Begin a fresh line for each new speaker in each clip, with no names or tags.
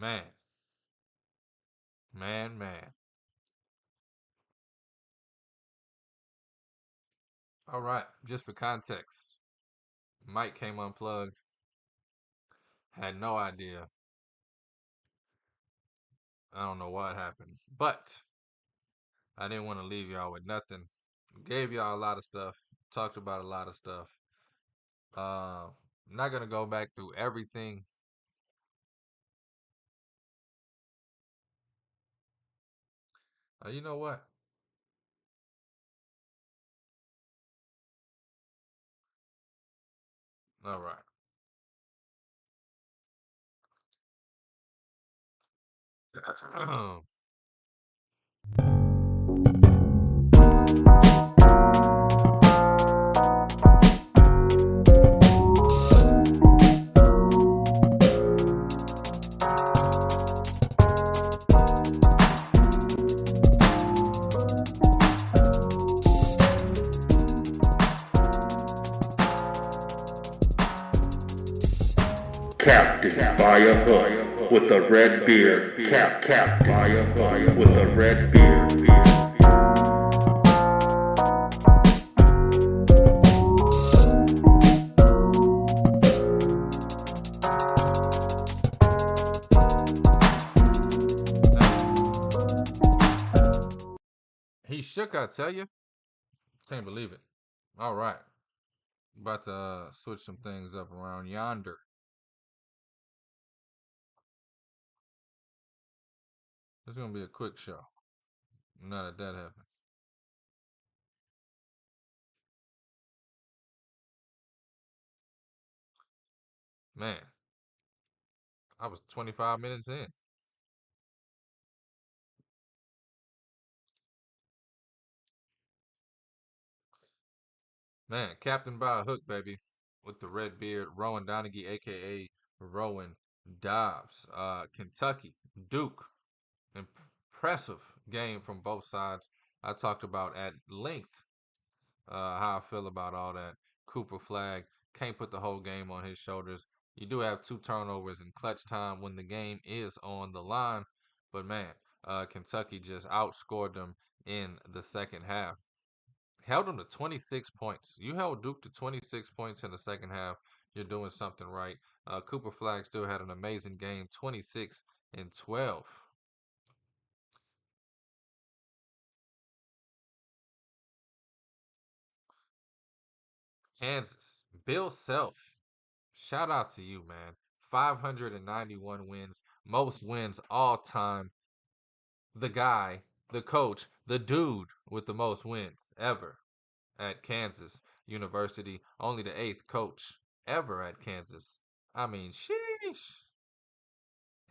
Man, man. All right, just for context, Mike came unplugged, had no idea. I don't know what happened, but I didn't want to leave y'all with nothing. Gave y'all a lot of stuff, talked about a lot of stuff. I'm not gonna go back through everything. You know what? All right.
Captain by a hook with a red beard. Captain by a hook with a red beard.
He shook, I tell you. Can't believe it. All right. About to switch some things up around yonder. It's gonna be a quick show. Now that happened. Man, I was 25 minutes in. Man, Captain by a hook, baby, with the red beard, Rowan Donaghy, aka Rowan Dobbs. Kentucky, Duke, impressive game from both sides. I talked about at length how I feel about all that. Cooper Flag can't put the whole game on his shoulders. You do have 2 turnovers in clutch time when the game is on the line, but man, Kentucky just outscored them in the second half. Held them to 26 points. You held Duke to 26 points in the second half. You're doing something right. Cooper Flag still had an amazing game, 26 and 12. Kansas, Bill Self. Shout out to you, man. 591 wins, most wins all time. The guy, the coach, the dude with the most wins ever at Kansas University. Only the 8th coach ever at Kansas. I mean, sheesh.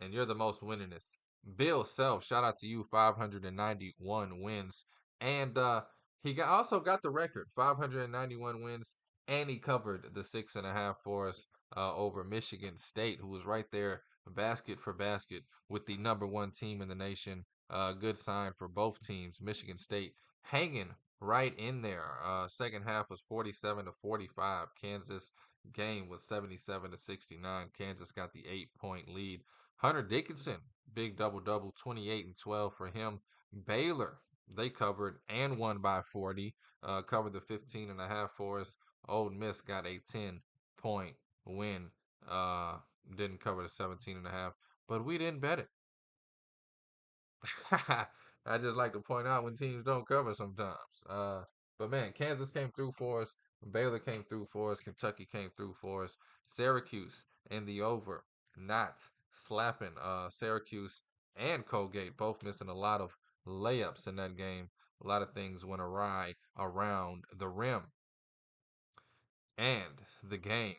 And you're the most winningest. Bill Self, shout out to you, 591 wins. And also got the record, 591 wins, and he covered the 6.5 for us over Michigan State, who was right there, basket for basket, with the #1 team in the nation. Good sign for both teams. Michigan State hanging right in there. Second half was 47-45. Kansas game was 77-69. Kansas got the 8-point lead. Hunter Dickinson, big double-double, 28 and 12 for him. Baylor, they covered and won by 40. Covered the 15.5 for us. Old Miss got a 10-point win. Didn't cover the 17.5, but we didn't bet it. I just like to point out when teams don't cover sometimes. But man, Kansas came through for us. Baylor came through for us. Kentucky came through for us. Syracuse in the over, not slapping. Syracuse and Colgate both missing a lot of layups in that game. A lot of things went awry around the rim. And the game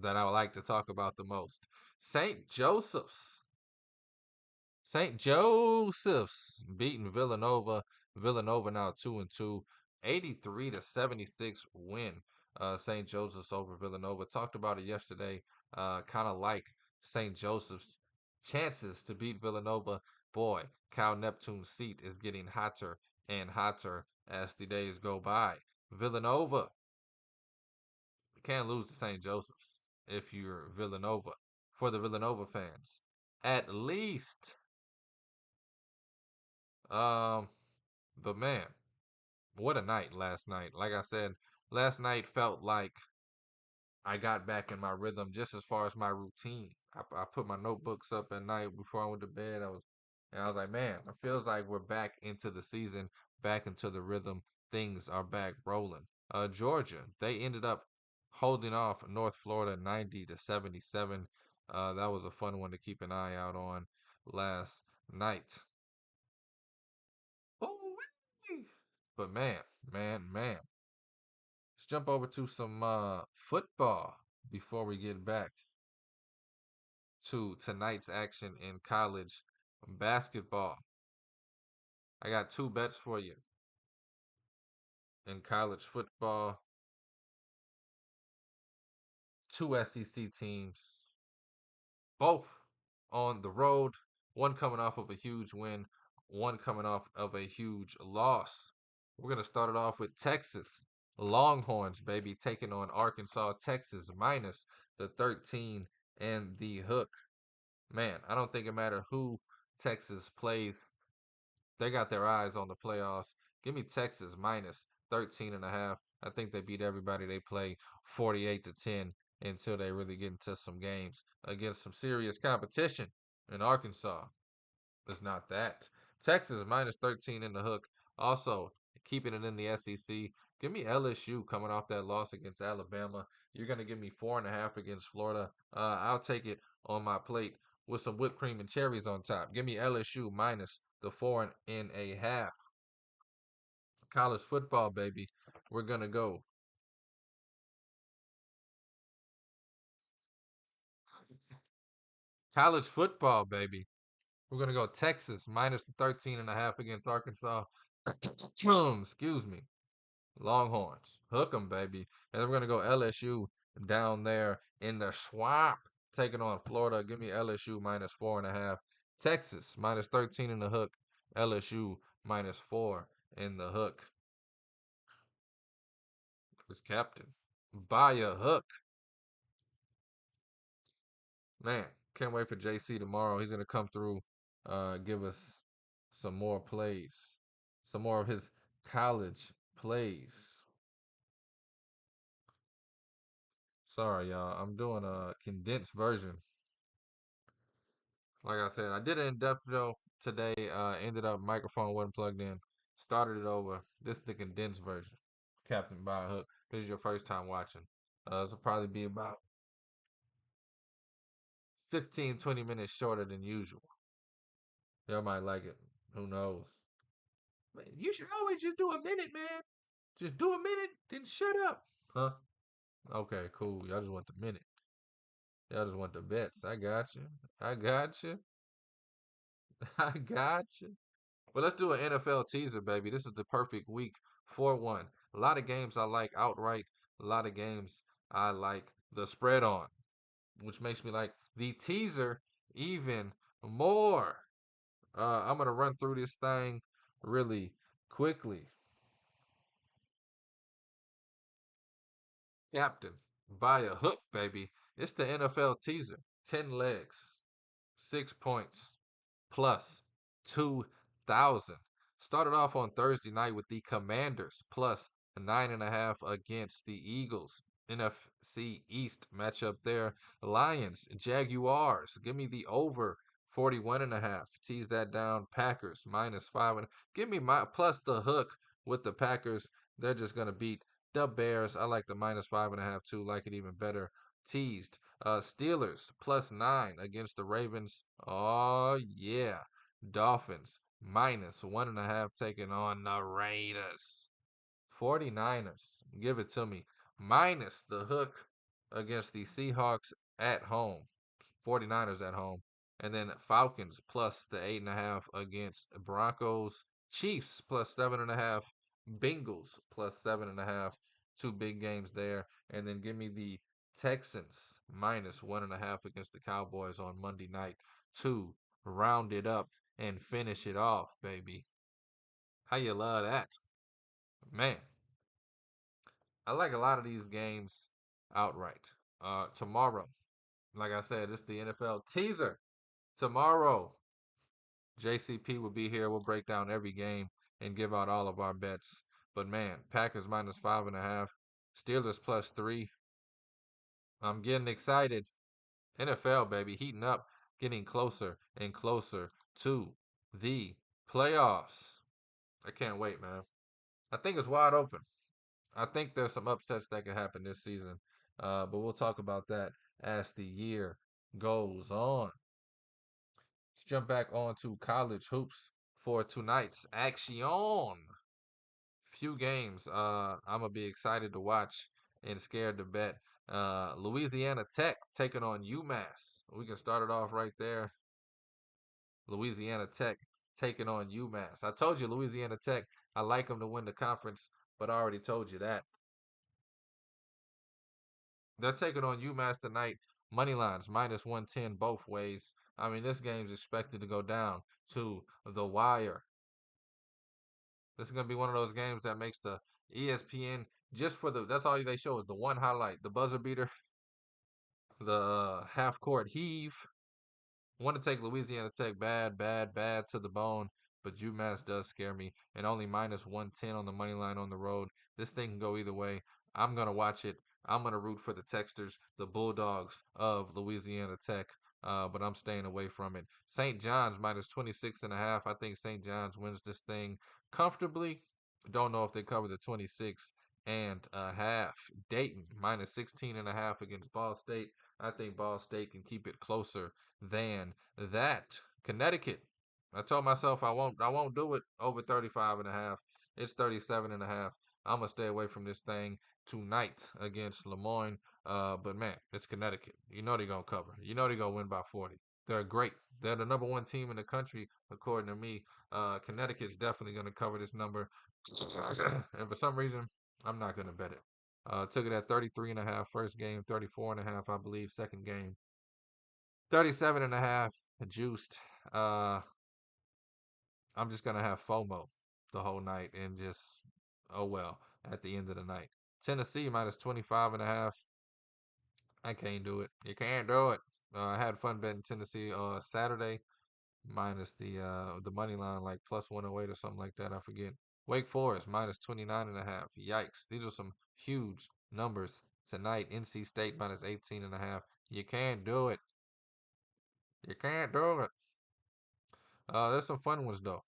that I would like to talk about the most, St. Joseph's. St. Joseph's beating Villanova. Villanova now 2-2, 83-76 win. St. Joseph's over Villanova. Talked about it yesterday. Kind of like St. Joseph's chances to beat Villanova. Boy, Cal Neptune's seat is getting hotter and hotter as the days go by. Villanova can't lose to St. Joseph's if you're Villanova. For the Villanova fans, at least. Um, but man, what a night last night. Like I said, last night felt like I got back in my rhythm just as far as my routine. I put my notebooks up at night before I went to bed. I was like, man, it feels like we're back into the season, back into the rhythm. Things are back rolling. Georgia, they ended up holding off North Florida 90-77. That was a fun one to keep an eye out on last night. Ooh-wee. But man, let's jump over to some football before we get back to tonight's action in college basketball. I got two bets for you in college football. Two SEC teams, both on the road. One coming off of a huge win, one coming off of a huge loss. We're going to start it off with Texas. Longhorns, baby, taking on Arkansas. Texas minus the 13 and the hook. Man, I don't think it matters who Texas plays. They got their eyes on the playoffs. Give me Texas minus 13 and a half. I think they beat everybody they play 48-10 until they really get into some games against some serious competition. In Arkansas, it's not that. Texas minus 13 in the hook. Also, keeping it in the SEC. Give me LSU coming off that loss against Alabama. You're going to give me 4.5 against Florida. I'll take it on my plate with some whipped cream and cherries on top. Give me LSU minus the 4.5. College football, baby. We're going to go college football, baby. We're going to go Texas minus the 13.5 against Arkansas. Excuse me. Longhorns. Hook 'em, baby. And then we're going to go LSU down there in the swamp, taking on Florida. Give me LSU minus 4.5. Texas minus 13 in the hook. LSU minus 4 in the hook. It's captain. Buy a hook. Man, can't wait for JC tomorrow. He's going to come through, give us some more plays, some more of his college plays. Sorry, y'all. I'm doing a condensed version. Like I said, I did an in-depth show today. Ended up microphone wasn't plugged in. Started it over. This is the condensed version. Captain by a hook. This is your first time watching. This will probably be about 15, 20 minutes shorter than usual. Y'all might like it. Who knows? Man, you should always just do a minute, man. Just do a minute, then shut up. Huh? Okay, cool. Y'all just want the minute. Y'all just want the bets. I got you. I got you. I got you. Well, let's do an NFL teaser, baby. This is the perfect week for one. A lot of games I like outright. A lot of games I like the spread on, which makes me like the teaser even more. I'm gonna run through this thing really quickly. Captain, by a hook, baby. It's the NFL teaser. 10 legs, 6 points, plus 2,000. Started off on Thursday night with the Commanders plus 9.5 against the Eagles. NFC East matchup there. Lions, Jaguars. Give me the over 41.5. Tease that down. Packers minus 5. And give me my plus the hook with the Packers. They're just gonna beat the Bears. I like the minus 5.5 too. Like it even better. Teased. Steelers plus 9 against the Ravens. Oh yeah. Dolphins minus 1.5 taking on the Raiders. 49ers, give it to me. Minus the hook against the Seahawks at home. 49ers at home. And then Falcons plus the 8.5 against Broncos. Chiefs plus 7.5. Bengals plus 7.5. Two big games there. And then give me the Texans minus 1.5 against the Cowboys on Monday night to round it up and finish it off, baby. How you love that? Man, I like a lot of these games outright. Tomorrow, like I said, it's the NFL teaser. Tomorrow, JCP will be here. We'll break down every game and give out all of our bets. But man, Packers -5.5, Steelers +3. I'm getting excited. NFL, baby, heating up, getting closer and closer to the playoffs. I can't wait, man. I think it's wide open. I think there's some upsets that could happen this season. But we'll talk about that as the year goes on. Let's jump back on to college hoops for tonight's action. Few games I'm going to be excited to watch and scared to bet. Louisiana Tech taking on UMass. We can start it off right there. Louisiana Tech taking on UMass. I told you Louisiana Tech, I like them to win the conference, but I already told you that. They're taking on UMass tonight. Money lines -110 both ways. I mean, this game's expected to go down to the wire. This is gonna be one of those games that makes the ESPN just for the. That's all they show is the one highlight, the buzzer beater, the half court heave. Want to take Louisiana Tech bad to the bone, but UMass does scare me. And only -110 on the money line on the road. This thing can go either way. I'm going to watch it. I'm going to root for the Texters, the Bulldogs of Louisiana Tech, but I'm staying away from it. St. John's -26.5. I think St. John's wins this thing comfortably. Don't know if they cover the 26.5. Dayton -16.5 against Ball State. I think Ball State can keep it closer than that. Connecticut. I told myself I won't do it over 35.5. It's 37.5. I'm gonna stay away from this thing tonight against Lemoyne. But man, it's Connecticut. You know they're gonna cover. You know they're gonna win by 40. They're great. They're the number one team in the country, according to me. Connecticut's definitely gonna cover this number. And for some reason, I'm not gonna bet it. Took it at 33.5 first game, 34.5, I believe, second game. 37.5 juiced. Uh, I'm just gonna have FOMO the whole night and just oh well at the end of the night. Tennessee -25.5. I can't do it. You can't do it. I had fun betting Tennessee Saturday minus the money line like +108 or something like that. I forget. Wake Forest -29.5. Yikes! These are some huge numbers tonight. NC State -18.5. You can't do it. You can't do it. There's some fun ones though.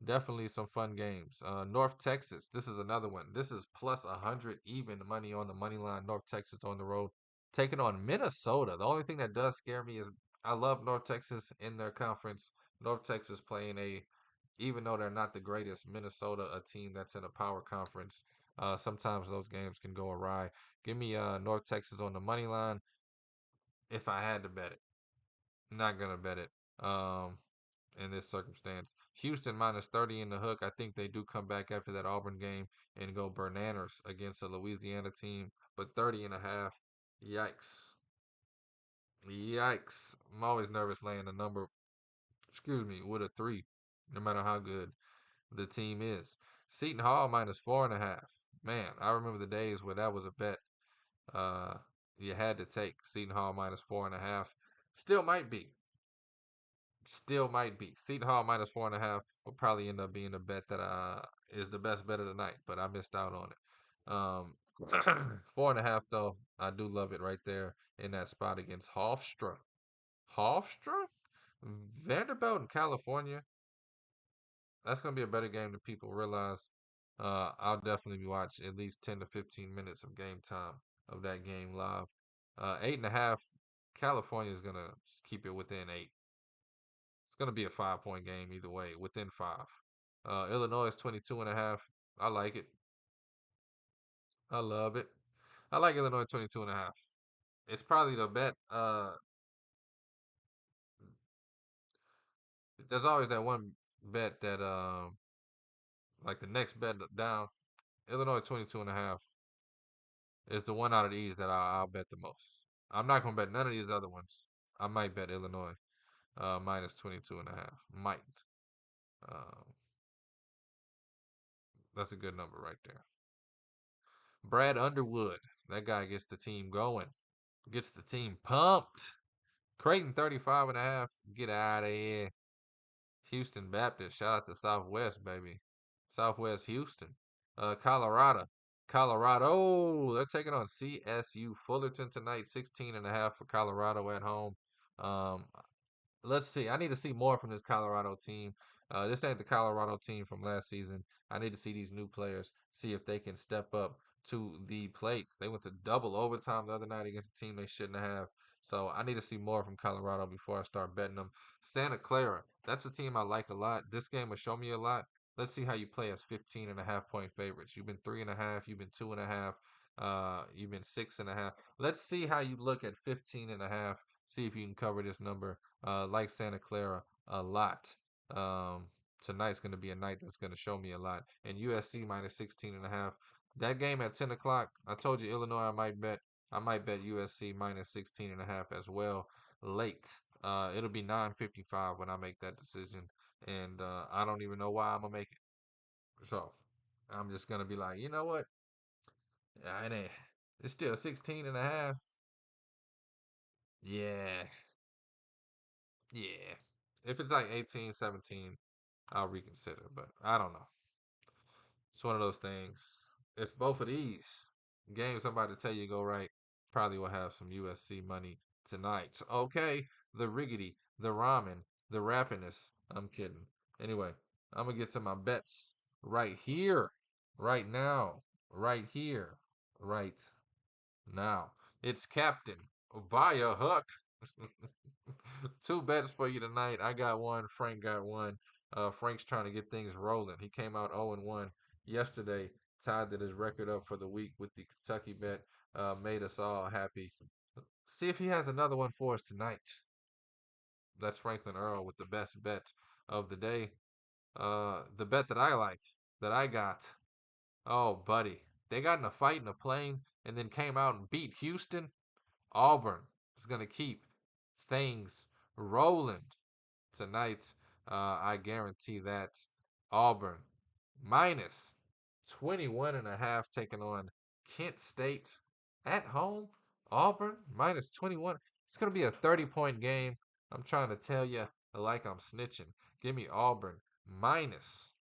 Definitely some fun games. North Texas. This is another one. This is +100 even money on the money line. North Texas on the road, taking on Minnesota. The only thing that does scare me is I love North Texas in their conference. North Texas playing even though they're not the greatest, Minnesota, a team that's in a power conference. Sometimes those games can go awry. Give me North Texas on the money line if I had to bet it. Not gonna bet it. In this circumstance. Houston -30 in the hook. I think they do come back after that Auburn game and go bananas against a Louisiana team, but 30.5. Yikes. Yikes. I'm always nervous laying a number, with a 3, no matter how good the team is. Seton Hall -4.5. Man, I remember the days where that was a bet uh, you had to take. Seton Hall -4.5. Still might be. Still might be. Seton Hall -4.5 will probably end up being a bet that is the best bet of the night, but I missed out on it. 4.5 though, I do love it right there in that spot against Hofstra. Hofstra? Vanderbilt in California. That's gonna be a better game than people realize. I'll definitely be watching at least 10 to 15 minutes of game time of that game live. 8.5. California is gonna keep it within 8. It's going to be a 5-point game either way, within 5. Illinois is 22.5. I like it. I love it. I like Illinois 22.5. It's probably the bet. There's always that one bet that, like the next bet down, Illinois 22.5 is the one out of these that I'll bet the most. I'm not going to bet none of these other ones. I might bet Illinois -22.5. Might. Uh, that's a good number right there. Brad Underwood. That guy gets the team going, gets the team pumped. Creighton 35.5. Get out of here. Houston Baptist. Shout out to Southwest, baby. Southwest Houston. Colorado. Colorado. They're taking on CSU Fullerton tonight. 16.5 for Colorado at home. Um, let's see. I need to see more from this Colorado team. This ain't the Colorado team from last season. I need to see these new players, see if they can step up to the plate. They went to double overtime the other night against a team they shouldn't have. So I need to see more from Colorado before I start betting them. Santa Clara, that's a team I like a lot. This game will show me a lot. Let's see how you play as 15.5 point favorites. You've been 3.5, you've been 2.5, you've been 6.5. Let's see how you look at 15.5. See if you can cover this number. Like Santa Clara a lot. Um, Tonight's going to be a night that's going to show me a lot. And USC minus 16.5. That game at 10 o'clock, I told you Illinois I might bet. I might bet USC minus 16.5 as well late. It'll be 9:55 when I make that decision. And I don't even know why I'm going to make it. So I'm just going to be like, you know what? It ain't. It's still 16.5. Yeah. Yeah. If it's like 18, 17, I'll reconsider. But I don't know. It's one of those things. If both of these games I'm about to tell you go right, probably will have some USC money tonight. Okay, the riggedy, the ramen, the rappiness. I'm kidding. Anyway, I'm gonna get to my bets right here, right now, right here, right now. It's Captain via Hook. Two bets for you tonight. I got one. Frank got one. Frank's trying to get things rolling. He came out 0-1 yesterday, tied his record up for the week with the Kentucky bet. Made us all happy. See if he has another one for us tonight. That's Franklin Earl with the best bet of the day. The bet that I like, that I got. Oh, buddy. They got in a fight in a plane and then came out and beat Houston. Auburn is going to keep things rolling tonight. I guarantee that. Auburn minus 21.5 taking on Kent State at home. Auburn minus 21. It's going to be a 30-point game. I'm trying to tell you like I'm snitching. Give me Auburn minus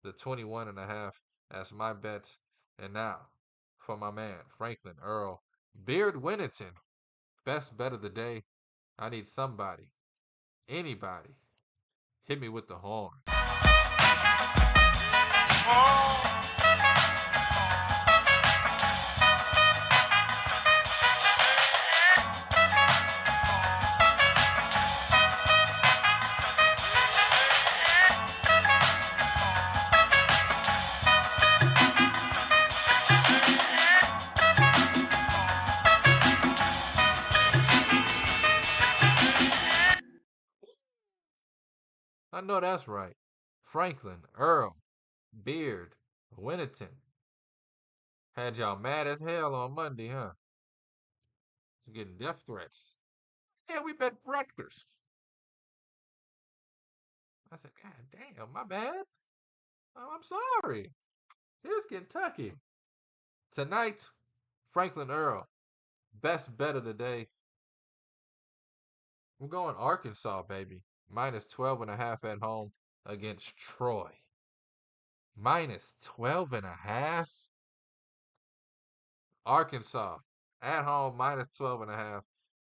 the 21.5 as my bet. And now for my man, Franklin Earl. Beardwinaton, best bet of the day. I need somebody, anybody, hit me with the horn. I know that's right. Franklin, Earl, Beard, Winneton. Had y'all mad as hell on Monday, huh? Just getting death threats. Yeah, we bet Rutgers. I said, God damn, my bad. Oh, I'm sorry. Here's Kentucky. Tonight, Franklin Earl, best bet of the day. We're going Arkansas, baby. Minus 12.5 at home against Troy. Minus 12.5. Arkansas at home minus 12.5.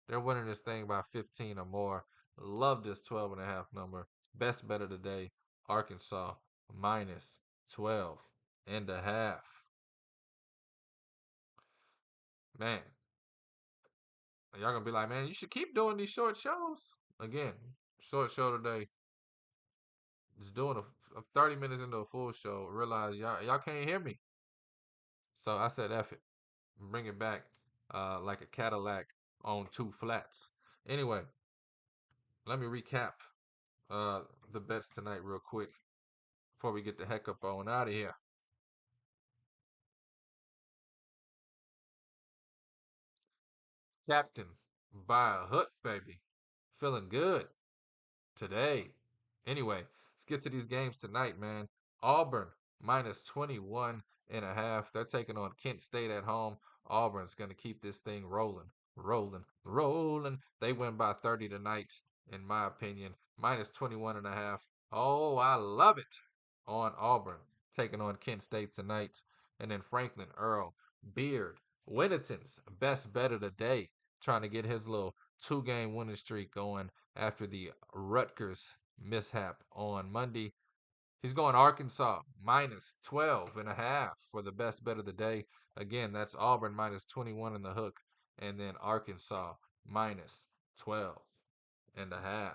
They're winning this thing by 15 or more. Love this 12.5 number. Best bet of the day. Arkansas minus 12.5. Man, y'all gonna be like, man, you should keep doing these short shows. Again, short show today. Just doing a 30 minutes into a full show. Realize y'all can't hear me. So I said, F it. Bring it back like a Cadillac on two flats. Anyway, let me recap the bets tonight real quick before we get the heck up on out of here. Captain by a hook, baby. Feeling good today. Anyway, let's get to these games tonight, man. Auburn minus 21.5. They're taking on Kent State at home. Auburn's going to keep this thing rolling. rolling, rolling. They win by 30 tonight, in my opinion. Minus 21.5. Oh, I love it. On Auburn, taking on Kent State tonight. And then Franklin, Earl, Beardwinaton's best bet of the day, trying to get his little 2-game winning streak going after the Rutgers mishap on Monday. He's going Arkansas minus 12.5 for the best bet of the day. Again, that's Auburn minus 21 in the hook, and then Arkansas minus 12.5.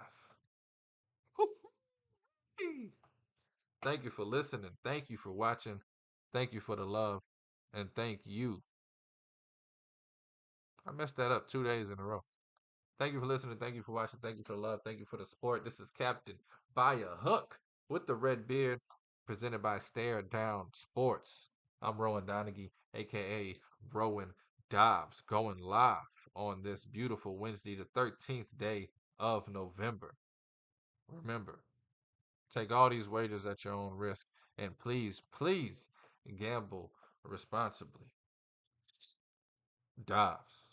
Thank you for listening. Thank you for watching. Thank you for the love. And thank you. I messed that up 2 days in a row. Thank you for listening. Thank you for watching. Thank you for the love. Thank you for the support. This is Captain by a Hook with the red beard, presented by Stare Down Sports. I'm Rowan Donaghy, aka Rowan Dobbs, going live on this beautiful Wednesday, the 13th day of November. Remember, take all these wagers at your own risk, and please, please gamble responsibly. Dobbs.